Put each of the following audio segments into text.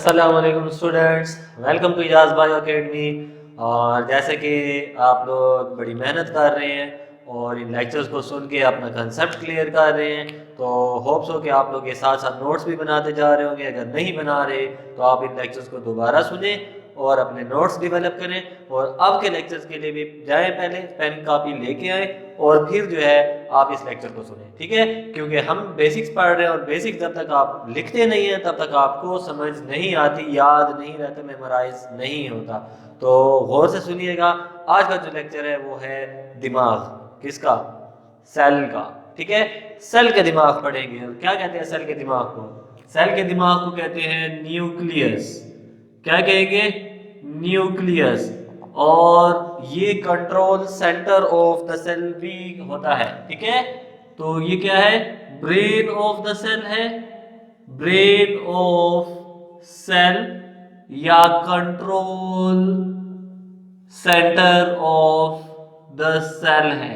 अस्सलाम वालेकुम students, welcome to Ijaz bio academy. और जैसे कि आप लोग बड़ी मेहनत कर रहे हैं और इन लेक्चर्स को सुन के अपना कंसेप्ट क्लियर कर रहे हैं, तो होप्स हो कि आप लोग के साथ साथ नोट्स भी बनाते जा रहे होंगे। अगर नहीं बना रहे तो आप इन लेक्चर्स को दोबारा सुने और अपने नोट्स डेवलप करें। और अब के लेक्चर्स के लिए भी जाएं, पहले पेन कापी लेके आए और फिर जो है आप इस लेक्चर को सुने, ठीक है? क्योंकि हम बेसिक्स पढ़ रहे हैं और बेसिक्स जब तक आप लिखते नहीं हैं तब तक आपको समझ नहीं आती, याद नहीं रहता, मेमोराइज नहीं होता। तो गौर से सुनिएगा। आज का जो लेक्चर है वो है दिमाग। किसका? सेल का। ठीक है, सेल के दिमाग पढ़ेंगे। और क्या कहते हैं सेल के दिमाग को? सेल के दिमाग को कहते हैं न्यूक्लियस। क्या कहेंगे? न्यूक्लियस। और ये control centre of the cell भी होता है। ठीक है, तो ये क्या है? ब्रेन ऑफ द सेल है, ब्रेन ऑफ सेल या control centre of the cell है।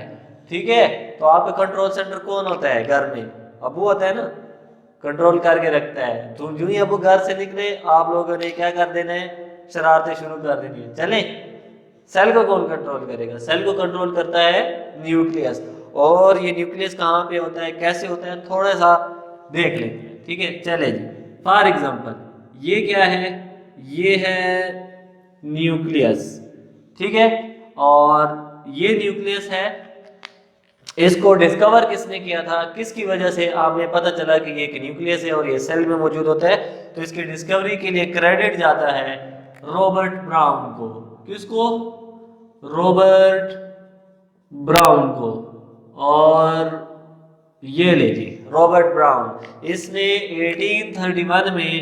ठीक है, तो आपका कंट्रोल सेंटर कौन होता है घर में? अबू होता है ना, कंट्रोल करके रखता है। तो जो ही अबू घर से निकले आप लोगों ने क्या कर देना है? शरारतें शुरू कर देनी है। चले, सेल को कौन कंट्रोल करेगा? सेल को कंट्रोल करता है न्यूक्लियस। और ये न्यूक्लियस कहाँ पे होता है, कैसे होता है, थोड़ा सा देख लेते हैं। ठीक है, चले जी। फॉर एग्जांपल ये क्या है? ये है न्यूक्लियस। ठीक है, और ये न्यूक्लियस है। इसको डिस्कवर किसने किया था? किसकी वजह से हमें पता चला कि ये एक न्यूक्लियस है और ये सेल में मौजूद होता है? तो इसकी डिस्कवरी के लिए क्रेडिट जाता है रॉबर्ट ब्राउन को। किसको? रॉबर्ट ब्राउन को। और ये लीजिए रॉबर्ट ब्राउन, इसने 1831 में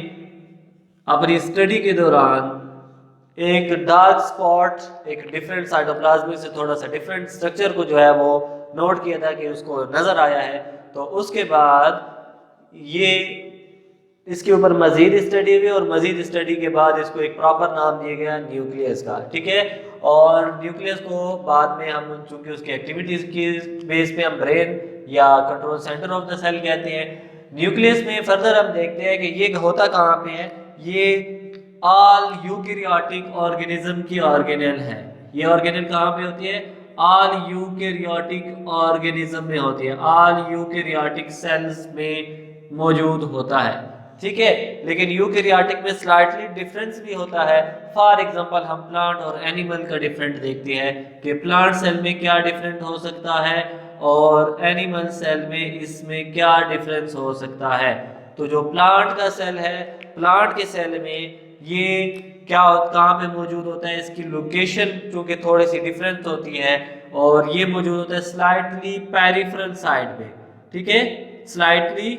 अपनी स्टडी के दौरान एक डार्क स्पॉट, एक डिफरेंट साइटोप्लाज्म से थोड़ा सा डिफरेंट स्ट्रक्चर को जो है वो नोट किया था कि उसको नजर आया है। तो उसके बाद ये इसके ऊपर मजीद स्टडी हुई और मजीद स्टडी के बाद इसको एक प्रॉपर नाम दिया गया न्यूक्लियस का। ठीक है, और न्यूक्लियस को बाद में हम चूंकि उसकी एक्टिविटीज की बेस पे हम ब्रेन या control centre of the cell कहते हैं। न्यूक्लियस में फर्दर हम देखते हैं कि ये होता कहाँ पे है। ये ऑल यूकैरियोटिक ऑर्गेनिज्म की ऑर्गेनेल है। ये ऑर्गेनेल कहाँ पे होती है? ऑल यूकैरियोटिक ऑर्गेनिज्म में होती है, ऑल यूकैरियोटिक सेल्स में मौजूद होता है। ठीक है, लेकिन यूकैरियोटिक में स्लाइटली डिफरेंस भी होता है। फॉर एग्जांपल हम प्लांट और एनिमल का डिफरेंट देखते हैं कि प्लांट सेल में क्या डिफरेंट हो सकता है और एनिमल सेल में इसमें क्या डिफरेंस हो सकता है। तो जो प्लांट का सेल है, प्लांट के सेल में ये क्या कहाँ पे मौजूद होता है? इसकी लोकेशन चूंकि थोड़ी सी डिफरेंट होती है और ये मौजूद होता है स्लाइटली पेरिफेरल साइड पे। ठीक है, स्लाइटली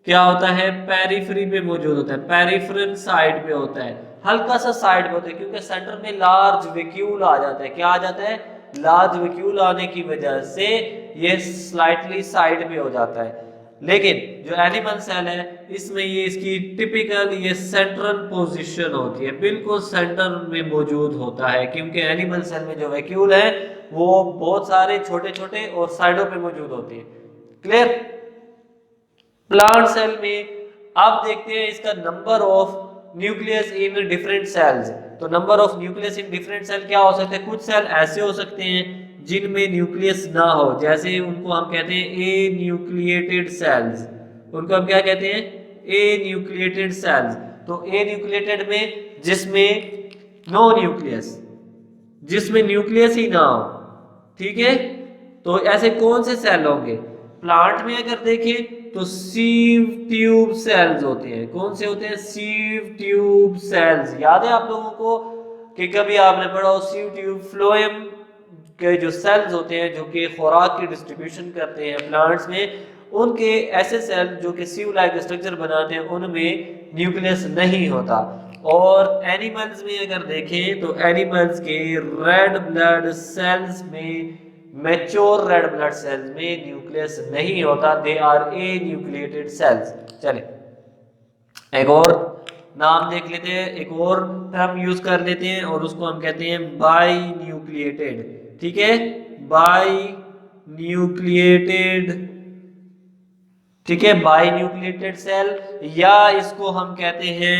क्या होता है? पेरिफेरी पे मौजूद होता है, पेरिफेरल साइड पे होता है, हल्का सा साइड पे होता है, क्योंकि सेंटर में लार्ज वैक्यूल आ जाता है। क्या आ जाता है? लार्ज वैक्यूल आने की वजह से ये स्लाइटली साइड पे हो जाता है। लेकिन जो एनिमल सेल है इसमें ये इसकी टिपिकल ये सेंट्रल पोजीशन होती है, बिल्कुल सेंटर में मौजूद होता है, क्योंकि एनिमल सेल में जो वैक्यूल है वो बहुत सारे छोटे छोटे और साइडों पे मौजूद होते हैं। क्लियर? प्लांट सेल में आप देखते हैं इसका number of nucleus in different cells. तो number of nucleus in different cell क्या हो सकते हैं? कुछ सेल ऐसे हो सकते हैं जिनमें न्यूक्लियस ना हो, जैसे उनको हम कहते हैं ए न्यूक्लिएटेड सेल्स। उनको हम क्या कहते हैं? ए न्यूक्लिएटेड सेल्स। तो ए न्यूक्लिएटेड में जिसमें नो न्यूक्लियस, जिसमें न्यूक्लियस ही ना हो। ठीक है, तो ऐसे कौन से सेल होंगे? प्लांट में अगर देखें तो सीव ट्यूब सेल्स होते हैं। कौन से होते हैं? Sieve tube cells. याद है आप लोगों को कि कभी आपने पढ़ा हो सीव ट्यूब फ्लोएम के जो सेल्स होते हैं जो कि खुराक की डिस्ट्रीब्यूशन करते हैं प्लांट्स में, उनके ऐसे सेल जो कि सीव लाइक स्ट्रक्चर बनाते हैं उनमें न्यूक्लियस नहीं होता। और एनिमल्स में अगर देखें तो एनिमल्स के रेड ब्लड सेल्स में, मैच्योर रेड ब्लड सेल्स में न्यूक्लियस नहीं होता, they are anucleated cells. चले एक और नाम देख लेते हैं, एक और टर्म यूज कर लेते हैं और उसको हम कहते हैं बाई न्यूक्लिएटेड। ठीक है, बाई न्यूक्लिएटेड ठीक है, बाई न्यूक्लिएटेड सेल, या इसको हम कहते हैं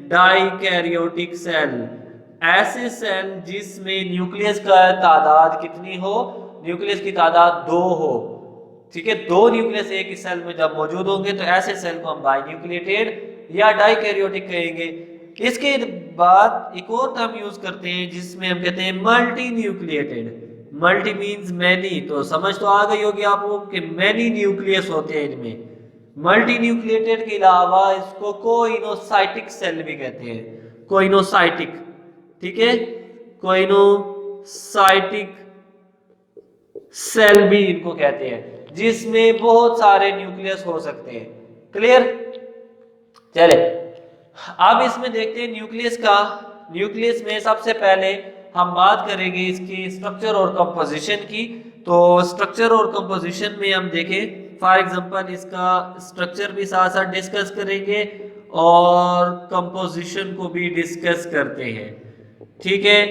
डाइकैरियोटिक सेल। ऐसे सेल जिसमें न्यूक्लियस का तादाद कितनी हो, न्यूक्लियस की तादाद 2 हो। ठीक है, 2 न्यूक्लियस एक ही सेल में जब मौजूद होंगे तो ऐसे सेल को हम बाई न्यूक्लिएटेड या डाइकैरियोटिक कहेंगे। इसके बाद एक और टर्म यूज करते हैं जिसमें हम कहते हैं multi nucleated. Multi means many, तो समझ तो आ गई होगी आपको कि मैनी न्यूक्लियस होते हैं इनमें। मल्टी न्यूक्लिएटेड के अलावा इसको कोइनोसाइटिक सेल भी कहते हैं, कोइनोसाइटिक। ठीक है, कोइनोसाइटिक सेल भी इनको कहते हैं, जिसमें बहुत सारे न्यूक्लियस हो सकते हैं। क्लियर? चले अब इसमें देखते हैं न्यूक्लियस का। न्यूक्लियस में सबसे पहले हम बात करेंगे इसकी स्ट्रक्चर और कंपोजिशन की। तो स्ट्रक्चर और कंपोजिशन में हम देखें, फॉर एग्जांपल इसका स्ट्रक्चर भी साथ साथ डिस्कस करेंगे और कंपोजिशन को भी डिस्कस करते हैं। ठीक है,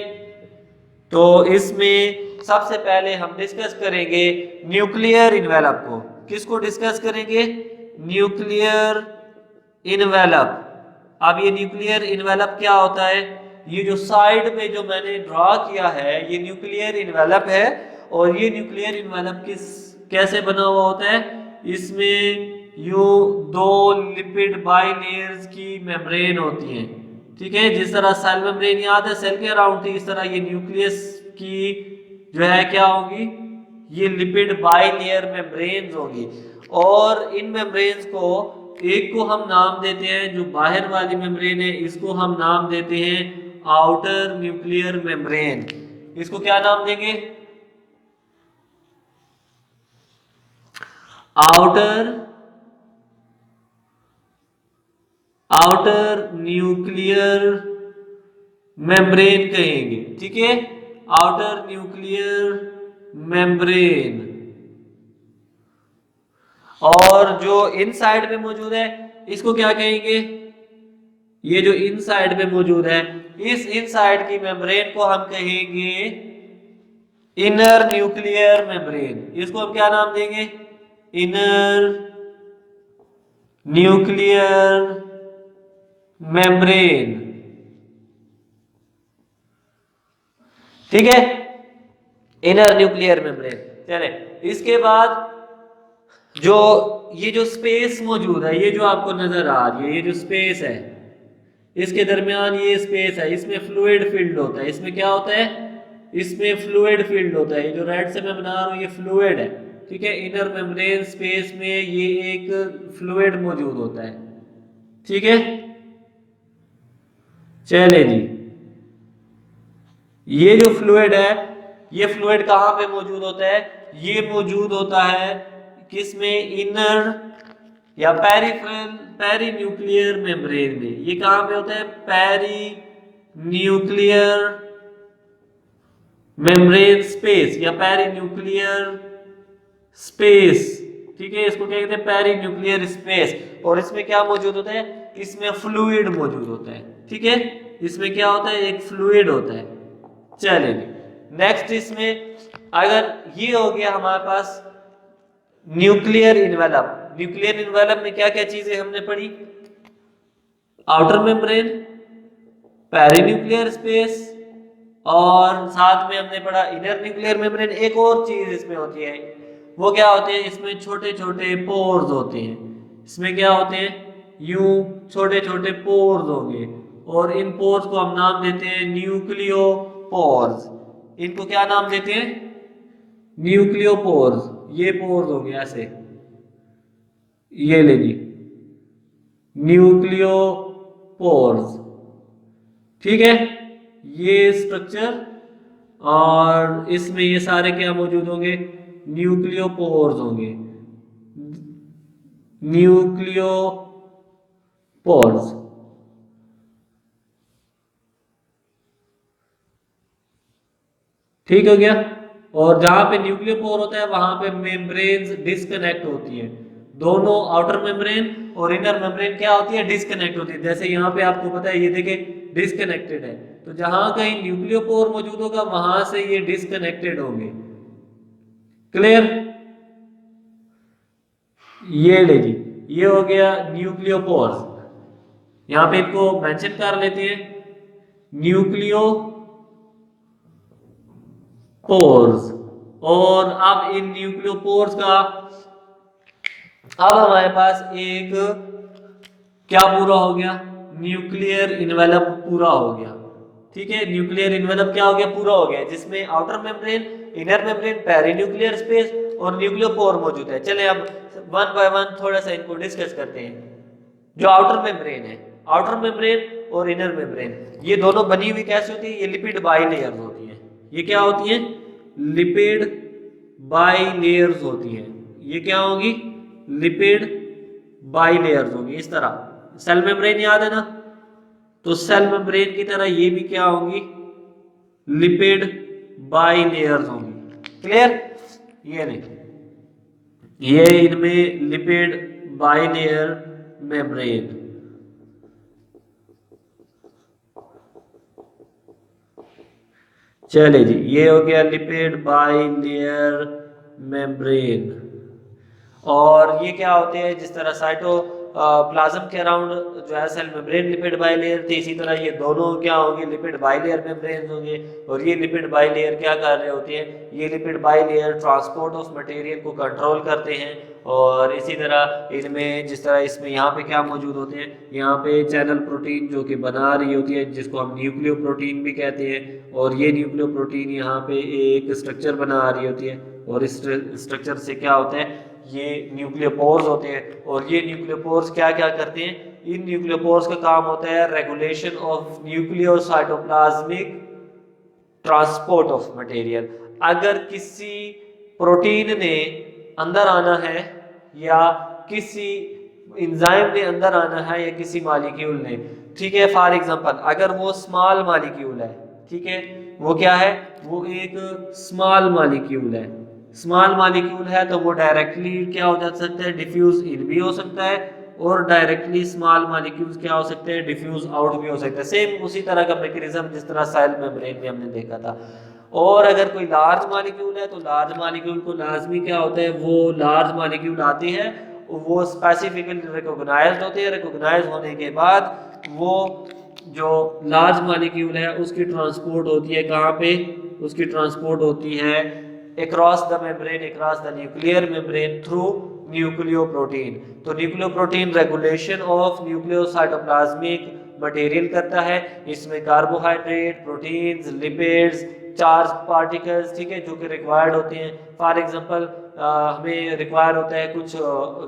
तो इसमें सबसे पहले हम डिस्कस करेंगे न्यूक्लियर इन्वेलप को। किसको डिस्कस करेंगे? Nuclear envelope. अब ये न्यूक्लियर इन्वेलप क्या होता है? ये जो साइड में जो मैंने ड्रॉ किया है ये न्यूक्लियर इन्वेलप है। और ये न्यूक्लियर इन्वेलप कैसे बना हुआ होता है? इसमें यू 2 लिपिड बाइलेयर्स की मेम्ब्रेन होती है। ठीक है, जिस तरह सेल मेम्ब्रेन याद है सेल के अराउंड थी, इस तरह ये न्यूक्लियस की जो है क्या होगी, ये लिपिड बाइलेयर मेम्ब्रेन्स होगी। और इन मेम्ब्रेन्स को एक को हम नाम देते हैं, जो बाहर वाली मेम्ब्रेन है इसको हम नाम देते हैं आउटर न्यूक्लियर मेम्ब्रेन। इसको क्या नाम देंगे? आउटर न्यूक्लियर मेम्ब्रेन कहेंगे। ठीक है, आउटर न्यूक्लियर मेम्ब्रेन। और जो इनसाइड में मौजूद है इसको क्या कहेंगे? ये जो इनसाइड में मौजूद है इस इनसाइड की मेम्ब्रेन को हम कहेंगे इनर न्यूक्लियर मेम्ब्रेन। इसको हम क्या नाम देंगे? Inner nuclear membrane. ठीक है, इनर न्यूक्लियर मेम्ब्रेन। चले इसके बाद जो ये जो स्पेस मौजूद है, ये जो आपको नजर आ रही है, ये जो स्पेस है इसके दरमियान ये स्पेस है, इसमें फ्लूइड फील्ड होता है। इसमें क्या होता है? इसमें फ्लूइड फील्ड होता है। ये जो रेड से मैं बना रहा हूं ये फ्लूइड है। ठीक है, इनर मेम्ब्रेन स्पेस में ये एक फ्लूइड मौजूद होता है। ठीक है, चले जी, ये जो फ्लूइड है ये फ्लूइड कहां पे मौजूद होता है? ये मौजूद होता है किसमें? इनर या पेरी न्यूक्लियर मेम्ब्रेन में। ये कहां पे होता है? पेरी न्यूक्लियर मेम्ब्रेन स्पेस या पेरी न्यूक्लियर स्पेस। ठीक है, इसको क्या कहते हैं? Perinuclear space. और इसमें क्या मौजूद होता है? इसमें फ्लूइड मौजूद होता है। ठीक है, इसमें क्या होता है? एक फ्लूइड होता है। चलिए नेक्स्ट, इसमें अगर ये हो गया हमारे पास न्यूक्लियर इन्वेलप। न्यूक्लियर इन्वेलप में क्या क्या चीजें हमने पढ़ी? आउटर मेम्ब्रेन, पेरीन्यूक्लियर स्पेस, और साथ में हमने पढ़ा इनर न्यूक्लियर मेम्ब्रेन। एक और चीज इसमें होती है, वो क्या होती है? इसमें छोटे छोटे पोर्स होते हैं। इसमें क्या होते हैं? यूं छोटे छोटे पोर्स होंगे और इन पोर्स को हम नाम देते हैं न्यूक्लियोपोर्स। इनको क्या नाम देते हैं? न्यूक्लियोपोर्स। ये पोर्स होंगे ऐसे, ये ले जी, न्यूक्लियोपोर्स। ठीक है, ये स्ट्रक्चर, और इसमें ये सारे क्या मौजूद होंगे? न्यूक्लियोपोर्स होंगे, न्यूक्लियोपोर्स। ठीक हो गया। और जहां पे न्यूक्लियोपोर होता है वहां पे मेम्ब्रेन्स डिस्कनेक्ट होती है। दोनों आउटर मेम्ब्रेन और इनर मेम्ब्रेन क्या होती है? डिस्कनेक्ट होती है। जैसे यहाँ पे आपको पता है, ये देखिए डिस्कनेक्टेड है, तो जहां कहीं न्यूक्लियोपोर मौजूद होगा वहां से ये डिस्कनेक्टेड होंगे। क्लियर? ये ले जी, ये हो गया न्यूक्लियोपोर्स, यहाँ पे इनको मेंशन कर लेते हैं, न्यूक्लियोपोर्स। और अब इन न्यूक्लियोपोर्स का अब हमारे पास एक क्या पूरा हो गया, न्यूक्लियर इन्वेलप पूरा हो गया। ठीक है, न्यूक्लियर इन्वेलप क्या हो गया, पूरा हो गया, जिसमें outer membrane, inner membrane, perinuclear space और न्यूक्लियोपोर मौजूद है। चले अब वन बाय वन थोड़ा सा इनको डिस्कस करते हैं। जो आउटर मेम्ब्रेन है, आउटर मेम्ब्रेन और इनर मेम्ब्रेन, ये दोनों बनी हुई कैसे होती है, ये लिपिड बाइलेयर्स होती है। ये क्या होती है, लिपिड बाइलेयर्स होती है। ये क्या होगी, लिपिड बाइलेयर्स होगी इस तरह। सेल मेम्ब्रेन याद है ना, तो सेल मेम्ब्रेन की तरह ये भी क्या होंगी, लिपिड बाइलेयर्स होंगी। क्लियर, ये नहीं, ये इनमें लिपिड बाइलेयर मेम्ब्रेन। चले जी, ये हो गया लिपिड बाइलेयर मेम्ब्रेन। और ये क्या होते हैं, जिस तरह साइटोप्लाज्म के अराउंड जो है सेल मेम्ब्रेन लिपिड बाइलेयर थी, इसी तरह ये दोनों क्या होंगे, लिपिड बाइलेयर मेम्ब्रेन होंगे। और ये लिपिड बाइलेयर क्या कर रहे होते हैं, ये lipid bilayer transport of material को कंट्रोल करते हैं। और इसी तरह इनमें जिस तरह इसमें यहाँ पे क्या मौजूद होते हैं, यहाँ पे चैनल प्रोटीन जो कि बना रही होती है, जिसको हम न्यूक्लियो प्रोटीन भी कहते हैं। और ये न्यूक्लियो प्रोटीन यहाँ पे एक स्ट्रक्चर बना रही होती है, और इस स्ट्रक्चर से क्या होता है, ये न्यूक्लियोपोर्स होते हैं। और ये न्यूक्लियोपोर्स क्या क्या करते हैं, इन न्यूक्लियोपोर्स का काम होता है regulation of nucleocytoplasmic transport of material. अगर किसी प्रोटीन ने अंदर आना है, या किसी इंजाइम ने अंदर आना है, या किसी मालिक्यूल ने, ठीक है, फॉर एग्जांपल अगर वो स्मॉल मालिक्यूल है, ठीक है, वो क्या है, वो एक स्मॉल मालिक्यूल है, स्मॉल मालिक्यूल है, तो वो डायरेक्टली क्या हो जा सकता है, डिफ्यूज इन भी हो सकता है, और डायरेक्टली स्मॉल मालिक्यूल्स क्या हो सकते हैं, डिफ्यूज आउट भी हो सकते हैं। सेम उसी तरह का मैकेनिज्म जिस तरह सेल मेम्ब्रेन में हमने देखा था। और अगर कोई लार्ज मालिक्यूल है, तो लार्ज मालिक्यूल को लाजमी क्या होता है, वो लार्ज मालिक्यूल आते हैं, वो स्पेसिफिकली रिकॉग्नाइज्ड होते हैं। रिकॉग्नाइज होने के बाद वो जो लार्ज मालिक्यूल है उसकी ट्रांसपोर्ट होती है कहाँ पे, उसकी ट्रांसपोर्ट होती है across the membrane, across the nuclear membrane through nucleoprotein. तो nucleoprotein regulation of nucleocytoplasmic material करता है। इसमें carbohydrate, proteins, lipids, charge particles, ठीक है, जो कि रिक्वायर्ड होते हैं। फॉर एग्जांपल हमें रिक्वायर होता है कुछ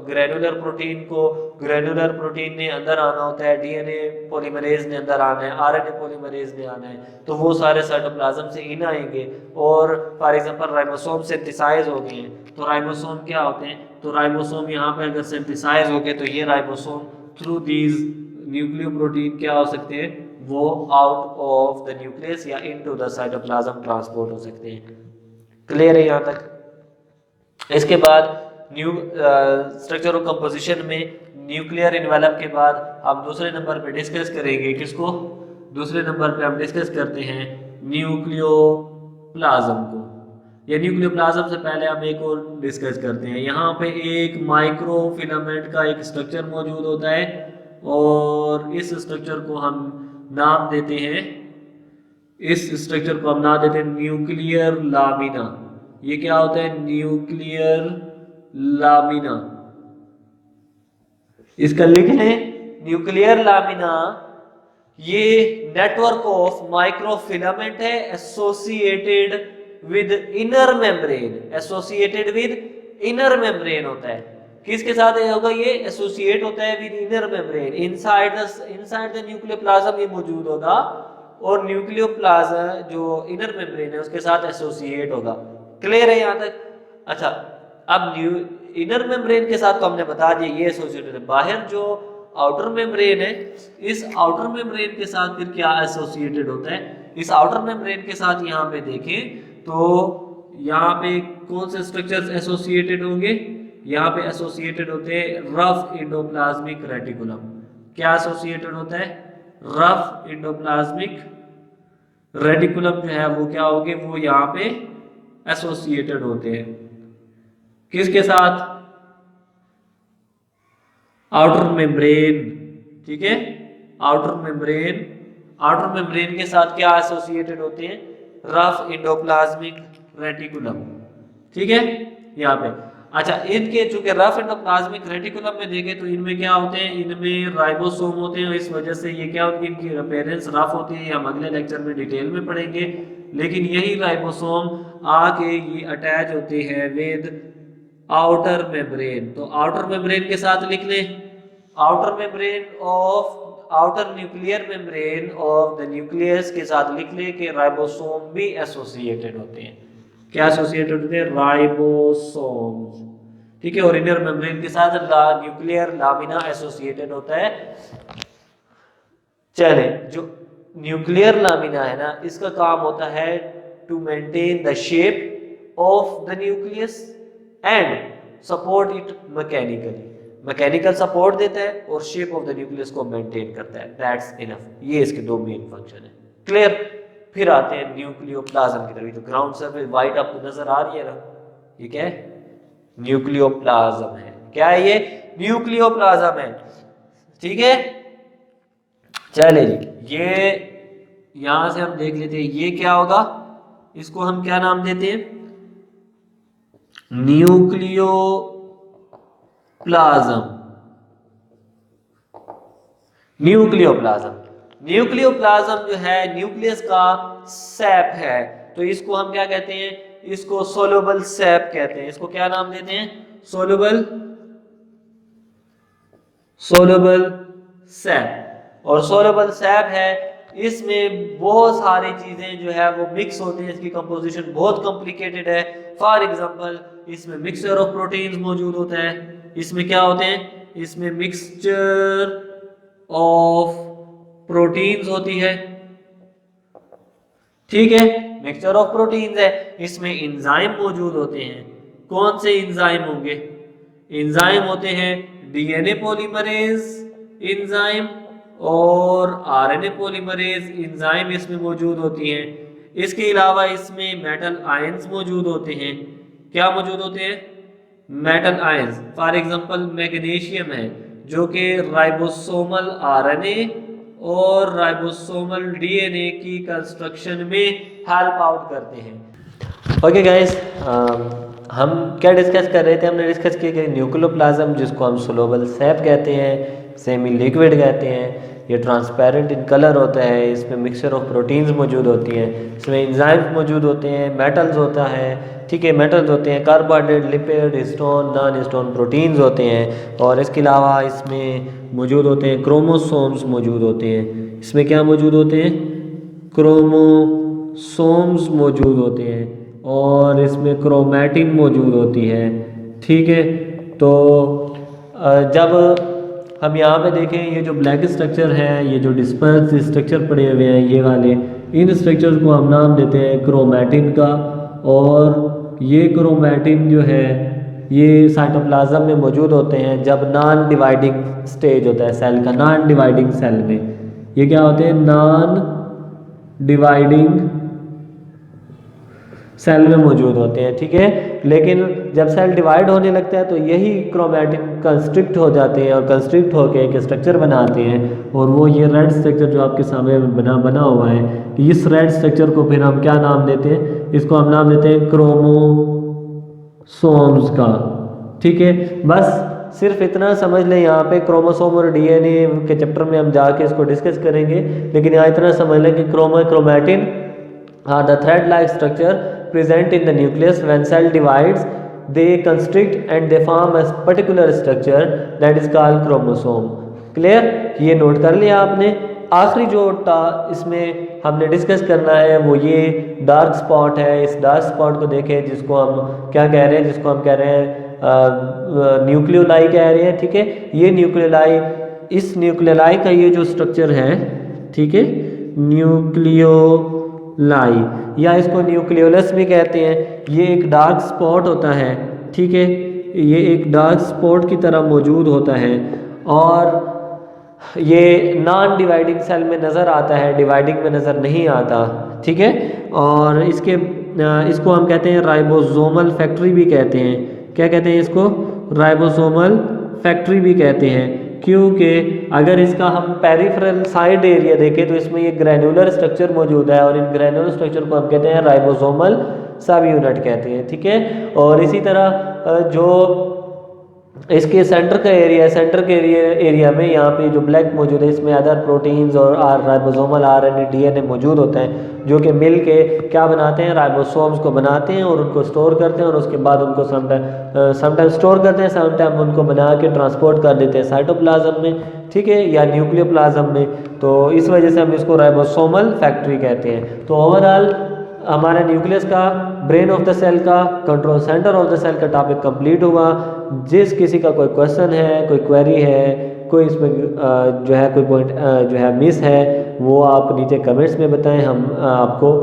ग्रेनुलर प्रोटीन को, ग्रेनुलर प्रोटीन ने अंदर आना होता है, डीएनए पॉलीमरेज ने अंदर आना है, आरएनए पॉलीमरेज ने आना है, तो वो सारे साइटोप्लाज्म से इन आएंगे। और फॉर एग्जांपल राइबोसोम सिंथेसाइज हो गए हैं, तो राइबोसोम क्या होते हैं, तो राइबोसोम यहाँ पे अगर सिंथेसाइज हो गए, तो ये राइबोसोम थ्रू दीज न्यूक्लियोप्रोटीन क्या हो सकते हैं, वो आउट ऑफ द न्यूक्लियस या इनटू द साइटोप्लाज्म ट्रांसपोर्ट हो सकते हैं। क्लियर है यहाँ तक। इसके बाद न्यू स्ट्रक्चर और कंपोजिशन में न्यूक्लियर इन्वेलप के बाद हम दूसरे नंबर पे डिस्कस करेंगे किसको, दूसरे नंबर पे हम डिस्कस करते हैं न्यूक्लियोप्लाज्म को। या न्यूक्लियोप्लाज्म से पहले हम एक और डिस्कस करते हैं। यहाँ पे एक माइक्रो फिलामेंट का एक स्ट्रक्चर मौजूद होता है, और इस स्ट्रक्चर को हम नाम देते हैं, इस स्ट्रक्चर को हम नाम देते हैं न्यूक्लियर लामिना। ये क्या होता है, न्यूक्लियर लामिना, इसका लिख लें न्यूक्लियर लामिना। ये नेटवर्क ऑफ माइक्रोफिलामेंट है associated with inner membrane, associated with inner membrane होता है। किसके साथ होगा, ये एसोसिएट होता है with inner membrane, inside the nucleoplasm ये मौजूद होगा, और न्यूक्लियोप्लाज्म जो इनर मेम्ब्रेन है उसके साथ एसोसिएट होगा। क्लियर है यहाँ तक। अच्छा, अब इनर मेम्ब्रेन के साथ तो हमने बता दिया ये एसोसिएटेड है। बाहर जो आउटर मेम्ब्रेन है, इस आउटर मेम्ब्रेन के साथ फिर क्या एसोसिएटेड होता है, इस आउटर मेम्ब्रेन के साथ यहाँ पे देखें तो यहाँ पे कौन से स्ट्रक्चर्स एसोसिएटेड होंगे, यहाँ पे एसोसिएटेड होते हैं रफ एंडोप्लाज्मिक रेटिकुलम। क्या एसोसिएटेड होता है, रफ एंडोप्लाज्मिक रेटिकुलम जो है वो क्या होंगे, वो यहाँ पे एसोसिएटेड होते हैं किसके साथ, आउटर मेम्ब्रेन, ठीक है, आउटर मेम्ब्रेन, आउटर मेम्ब्रेन के साथ क्या एसोसिएटेड होते हैं, रफ एंडोप्लाज्मिक रेटिकुलम, ठीक है यहाँ पे। अच्छा, इनके चूंकि रफ एंडोप्लाज्मिक रेटिकुलम में देखें तो इनमें क्या होते हैं, इनमें राइबोसोम होते हैं, इस वजह से ये क्या होती है, इनकी अपीयरेंस रफ होती है, हम अगले लेक्चर में डिटेल में पढ़ेंगे। लेकिन यही राइबोसोम आके ये अटैच होते हैं विद आउटर मेम्ब्रेन, तो आउटर मेम्ब्रेन के साथ लिख लें, outer membrane of, outer nuclear membrane of the nucleus के साथ लिख ले कि राइबोसोम भी एसोसिएटेड होते हैं, क्या एसोसिएटेड होते हैं, राइबोसोम्स, ठीक है। और इनर मेम्ब्रेन के साथ न्यूक्लियर लामिना एसोसिएटेड होता है। चले, जो न्यूक्लियर लामिना है ना, इसका काम होता है to maintain the shape of the nucleus and support it mechanically, mechanical support देता है और शेप ऑफ द न्यूक्लियस को मेंटेन करता है, दैट्स इनफ। ये इसके दो मेन फंक्शन है, क्लियर। फिर आते हैं न्यूक्लियोप्लाज्म की तरफ, तो ग्राउंड सरफेस व्हाइट आपको नजर आ रही है ना, ये क्या है, न्यूक्लियोप्लाज्म है, क्या है ये, न्यूक्लियोप्लाज्म है, ठीक है। चले जी, ये यहां से हम देख लेते हैं ये क्या होगा, इसको हम क्या नाम देते हैं, न्यूक्लियोप्लाज्म, न्यूक्लियोप्लाज्म, न्यूक्लियोप्लाज्म जो है न्यूक्लियस का सैप है, तो इसको हम क्या कहते हैं, इसको सोलुबल सैप कहते हैं, इसको क्या नाम देते हैं, सोलुबल, सोलुबल सैप। और सोलुबल सैप है, इसमें बहुत सारी चीजें जो है वो मिक्स होती हैं, इसकी कंपोजिशन बहुत कॉम्प्लिकेटेड है। फॉर एग्जांपल, इसमें मिक्सचर ऑफ प्रोटीन्स मौजूद होता है, इसमें क्या होते हैं, इसमें मिक्सचर ऑफ प्रोटीन्स होती है, ठीक है, मिक्सचर ऑफ प्रोटीन्स है, इसमें एंजाइम मौजूद होते हैं, कौन से एंजाइम होंगे, एंजाइम होते हैं डीएनए पॉलीमरेज एंजाइम और आरएनए पॉलीमरेज एंजाइम इसमें मौजूद होती हैं। इसके अलावा इसमें मेटल आयंस मौजूद होते हैं, क्या मौजूद होते हैं, metal ions. For example magnesium है जो कि राइबोसोमल आरएनए और राइबोसोमल डीएनए की कंस्ट्रक्शन में हेल्प आउट करते हैं। ओके गाइस, हम क्या डिस्कस कर रहे थे, हमने डिस्कस किया कि न्यूक्लियोप्लाज्म जिसको हम सोलुबल सैप कहते हैं, सेमी लिक्विड कहते हैं, ये ट्रांसपेरेंट इन कलर होता है, इसमें मिक्सचर ऑफ प्रोटीन्स मौजूद होती हैं, इसमें एंजाइम्स मौजूद होते हैं, मेटल्स होता है, ठीक है, मेटल्स होते हैं, carbohydrate, lipid, histone, non histone proteins होते हैं, और इसके अलावा इसमें मौजूद होते हैं क्रोमोसोम्स मौजूद होते हैं, इसमें क्या मौजूद होते हैं, क्रोमोसोम्स मौजूद होते हैं, और इसमें क्रोमैटिन मौजूद होती है, ठीक है। तो जब हम यहाँ पे देखें, ये जो ब्लैक स्ट्रक्चर है, ये जो डिस्पर्स स्ट्रक्चर पड़े हुए हैं ये वाले, इन स्ट्रक्चर्स को हम नाम देते हैं क्रोमैटिन का, और ये क्रोमैटिन जो है ये साइटोप्लाज्म में मौजूद होते हैं जब नॉन डिवाइडिंग स्टेज होता है सेल का, नॉन डिवाइडिंग सेल में ये क्या होते हैं, नॉन डिवाइडिंग सेल में मौजूद होते हैं, ठीक है। लेकिन जब सेल डिवाइड होने लगता है तो यही क्रोमैटिन कंस्ट्रिक्ट हो जाते हैं और कंस्ट्रिक्ट होकर एक स्ट्रक्चर बनाते हैं, और वो ये रेड स्ट्रक्चर जो आपके सामने बना हुआ है, इस रेड स्ट्रक्चर को फिर हम क्या नाम देते हैं, इसको हम नाम देते हैं क्रोमोसोम्स का, ठीक है। बस सिर्फ इतना समझ लें, यहाँ पे क्रोमोसोम और डीएनए के चैप्टर में हम जाके इसको डिस्कस करेंगे, लेकिन यहाँ इतना समझ लें कि chromatin are the thread-like structure present in the nucleus. When cell divides, they constrict and they form a particular structure that is called chromosome. Clear? ये नोट कर लिया आपने। आखिरी जो इसमें हमने डिस्कस करना है वो ये डार्क स्पॉट है। इस डार्क स्पॉट को देखें, जिसको हम क्या कह रहे हैं, जिसको हम कह रहे हैं न्यूक्लियोलाई कह रहे हैं, ठीक है। ये न्यूक्लियोलाई, इस न्यूक्लियोलाई का ये जो स्ट्रक्चर है, ठीक है, न्यूक्लियोलाई या इसको न्यूक्लियोलस भी कहते हैं, ये एक डार्क स्पॉट होता है, ठीक है। ये एक डार्क स्पॉट की तरह मौजूद होता है और ये नॉन डिवाइडिंग सेल में नज़र आता है, डिवाइडिंग में नज़र नहीं आता, ठीक है। और इसको हम कहते हैं राइबोसोमल फैक्ट्री भी कहते हैं। क्या कहते हैं इसको? राइबोसोमल फैक्ट्री भी कहते हैं। क्योंकि अगर इसका हम पेरिफेरल साइड एरिया देखें तो इसमें ये ग्रैन्युलर स्ट्रक्चर मौजूद है और इन ग्रैन्युलर स्ट्रक्चर को हम कहते हैं राइबोसोमल सब यूनिट कहते हैं, ठीक है। और इसी तरह जो इसके सेंटर का एरिया है, सेंटर के एरिया में यहाँ पे जो ब्लैक मौजूद है इसमें अदर प्रोटीन्स और राइबोसोमल आरएनए डीएनए मौजूद होते हैं जो कि मिल के क्या बनाते हैं, राइबोसोम्स को बनाते हैं और उनको स्टोर करते हैं और उसके बाद उनको समटाइम स्टोर करते हैं, समटाइम उनको बना के ट्रांसपोर्ट कर देते हैं साइटोप्लाज्म में, ठीक है, या न्यूक्लियोप्लाज्म में। तो इस वजह से हम इसको राइबोसोमल फैक्ट्री कहते हैं। तो ओवरऑल हमारा न्यूक्लियस का, ब्रेन ऑफ द सेल का, control centre of the cell का टॉपिक कंप्लीट हुआ। जिस किसी का कोई क्वेश्चन है, कोई क्वेरी है, कोई इसमें जो है कोई पॉइंट जो है मिस है, वो आप नीचे कमेंट्स में बताएं, हम आपको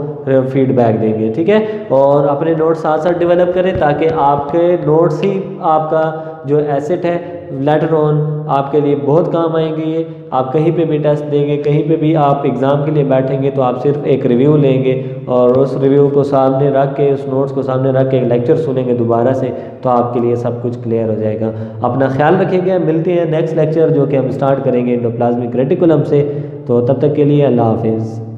फीडबैक देंगे, ठीक है। और अपने नोट्स साथ साथ डेवलप करें ताकि आपके नोट्स ही आपका जो एसेट है लेटर ऑन आपके लिए बहुत काम आएंगे। ये आप कहीं पे भी टेस्ट देंगे, कहीं पे भी आप एग्ज़ाम के लिए बैठेंगे तो आप सिर्फ एक रिव्यू लेंगे और उस रिव्यू को सामने रख के, उस नोट्स को सामने रख के एक लेक्चर सुनेंगे दोबारा से, तो आपके लिए सब कुछ क्लियर हो जाएगा। अपना ख्याल रखिएगा, मिलते हैं नेक्स्ट लेक्चर जो कि हम स्टार्ट करेंगे एंडोप्लाज्मिक रेटिकुलम से। तो तब तक के लिए अल्लाह हाफिज़।